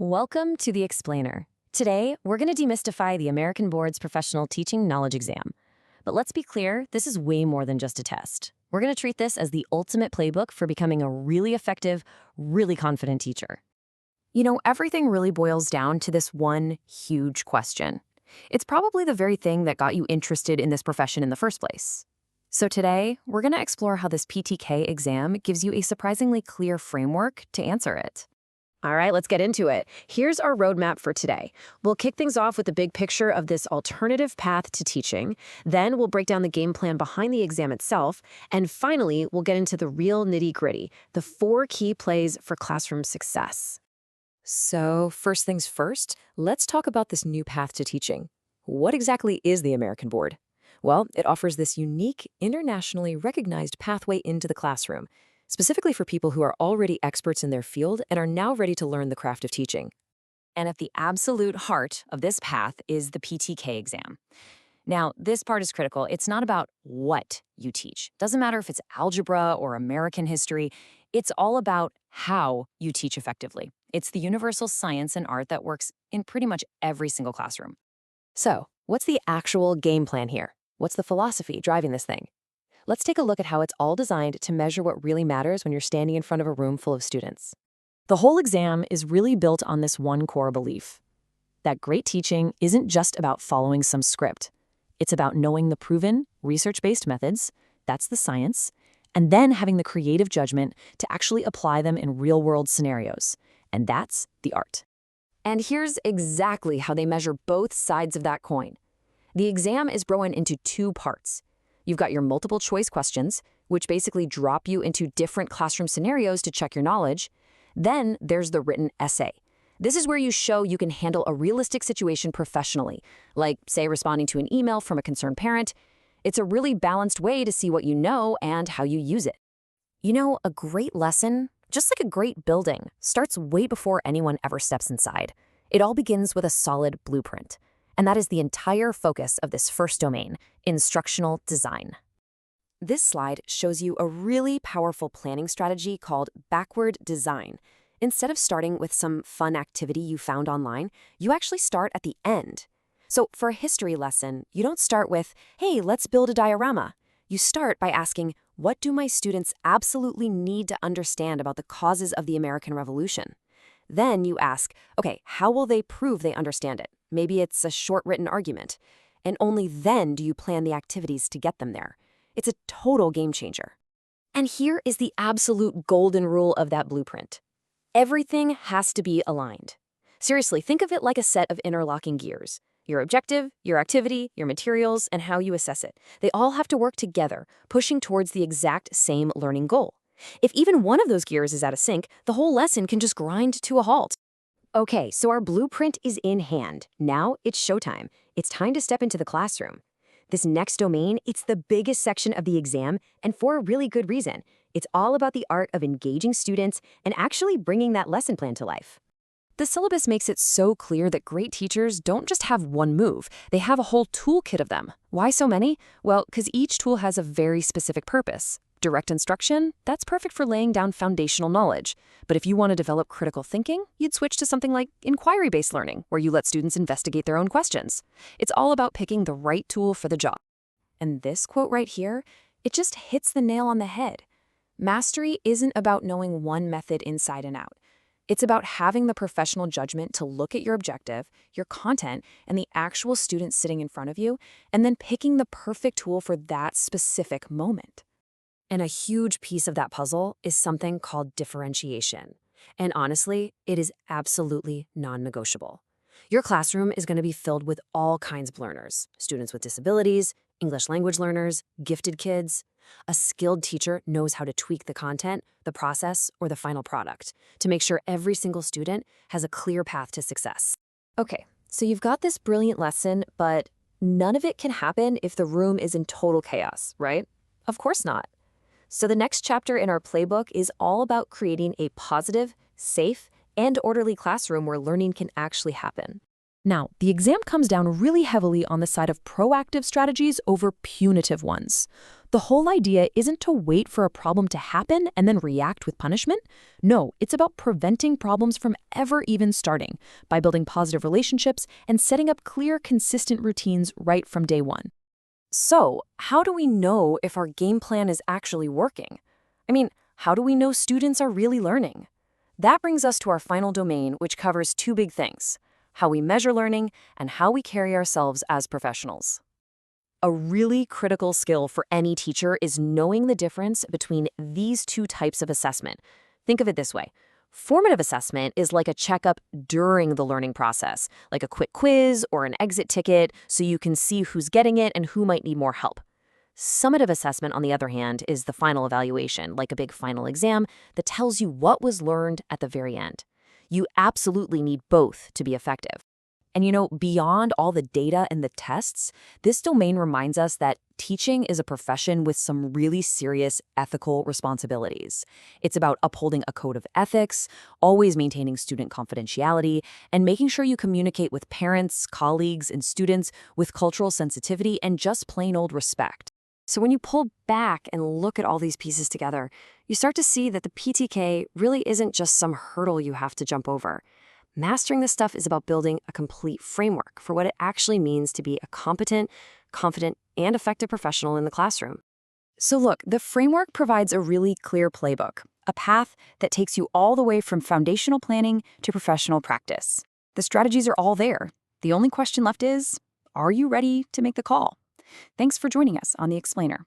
Welcome to The Explainer. Today, we're going to demystify the American Board's Professional Teaching Knowledge Exam. But let's be clear, this is way more than just a test. We're going to treat this as the ultimate playbook for becoming a really effective, really confident teacher. Everything really boils down to this one huge question. It's probably the very thing that got you interested in this profession in the first place. So today, we're going to explore how this PTK exam gives you a surprisingly clear framework to answer it. All right, let's get into it. Here's our roadmap for today. We'll kick things off with the big picture of this alternative path to teaching. Then we'll break down the game plan behind the exam itself. And finally, we'll get into the real nitty-gritty, the 4 key plays for classroom success. So first things first, let's talk about this new path to teaching. What exactly is the American Board? Well, it offers this unique, internationally recognized pathway into the classroom, specifically for people who are already experts in their field and are now ready to learn the craft of teaching. And at the absolute heart of this path is the PTK exam. Now, this part is critical. It's not about what you teach. Doesn't matter if it's algebra or American history. It's all about how you teach effectively. It's the universal science and art that works in pretty much every single classroom. So, what's the actual game plan here? What's the philosophy driving this thing? Let's take a look at how it's all designed to measure what really matters when you're standing in front of a room full of students. The whole exam is really built on this one core belief, that great teaching isn't just about following some script. It's about knowing the proven, research-based methods, that's the science, and then having the creative judgment to actually apply them in real-world scenarios, and that's the art. And here's exactly how they measure both sides of that coin. The exam is broken into 2 parts. You've got your multiple choice questions, which basically drop you into different classroom scenarios to check your knowledge. Then there's the written essay. This is where you show you can handle a realistic situation professionally, like, say, responding to an email from a concerned parent. It's a really balanced way to see what you know and how you use it. A great lesson, just like a great building, starts way before anyone ever steps inside. It all begins with a solid blueprint. And that is the entire focus of this first domain, instructional design. This slide shows you a really powerful planning strategy called backward design. Instead of starting with some fun activity you found online, you actually start at the end. So for a history lesson, you don't start with, hey, let's build a diorama. You start by asking, what do my students absolutely need to understand about the causes of the American Revolution? Then you ask, okay, how will they prove they understand it? Maybe it's a short written argument. And only then do you plan the activities to get them there. It's a total game changer. And here is the absolute golden rule of that blueprint. Everything has to be aligned. Seriously, think of it like a set of interlocking gears. Your objective, your activity, your materials, and how you assess it. They all have to work together, pushing towards the exact same learning goal. If even one of those gears is out of sync, the whole lesson can just grind to a halt. Okay, so our blueprint is in hand. Now it's showtime. It's time to step into the classroom. This next domain, it's the biggest section of the exam, and for a really good reason. It's all about the art of engaging students and actually bringing that lesson plan to life. The syllabus makes it so clear that great teachers don't just have one move. They have a whole toolkit of them. Why so many? Well, because each tool has a very specific purpose. Direct instruction, that's perfect for laying down foundational knowledge. But if you want to develop critical thinking, you'd switch to something like inquiry-based learning, where you let students investigate their own questions. It's all about picking the right tool for the job. And this quote right here, it just hits the nail on the head. Mastery isn't about knowing one method inside and out. It's about having the professional judgment to look at your objective, your content, and the actual student sitting in front of you, and then picking the perfect tool for that specific moment. And a huge piece of that puzzle is something called differentiation. And honestly, it is absolutely non-negotiable. Your classroom is going to be filled with all kinds of learners, students with disabilities, English language learners, gifted kids. A skilled teacher knows how to tweak the content, the process, or the final product to make sure every single student has a clear path to success. Okay, so you've got this brilliant lesson, but none of it can happen if the room is in total chaos, right? Of course not. So the next chapter in our playbook is all about creating a positive, safe, and orderly classroom where learning can actually happen. Now, the exam comes down really heavily on the side of proactive strategies over punitive ones. The whole idea isn't to wait for a problem to happen and then react with punishment. No, it's about preventing problems from ever even starting by building positive relationships and setting up clear, consistent routines right from day one. So, how do we know if our game plan is actually working? I mean, how do we know students are really learning? That brings us to our final domain, which covers two big things: how we measure learning and how we carry ourselves as professionals. A really critical skill for any teacher is knowing the difference between these two types of assessment. Think of it this way. Formative assessment is like a checkup during the learning process, like a quick quiz or an exit ticket, so you can see who's getting it and who might need more help. Summative assessment, on the other hand, is the final evaluation, like a big final exam that tells you what was learned at the very end. You absolutely need both to be effective. And beyond all the data and the tests, this domain reminds us that teaching is a profession with some really serious ethical responsibilities. It's about upholding a code of ethics, always maintaining student confidentiality, and making sure you communicate with parents, colleagues, and students with cultural sensitivity and just plain old respect. So when you pull back and look at all these pieces together, you start to see that the PTK really isn't just some hurdle you have to jump over. Mastering this stuff is about building a complete framework for what it actually means to be a competent, confident, and effective professional in the classroom. So look, the framework provides a really clear playbook, a path that takes you all the way from foundational planning to professional practice. The strategies are all there. The only question left is, are you ready to make the call? Thanks for joining us on The Explainer.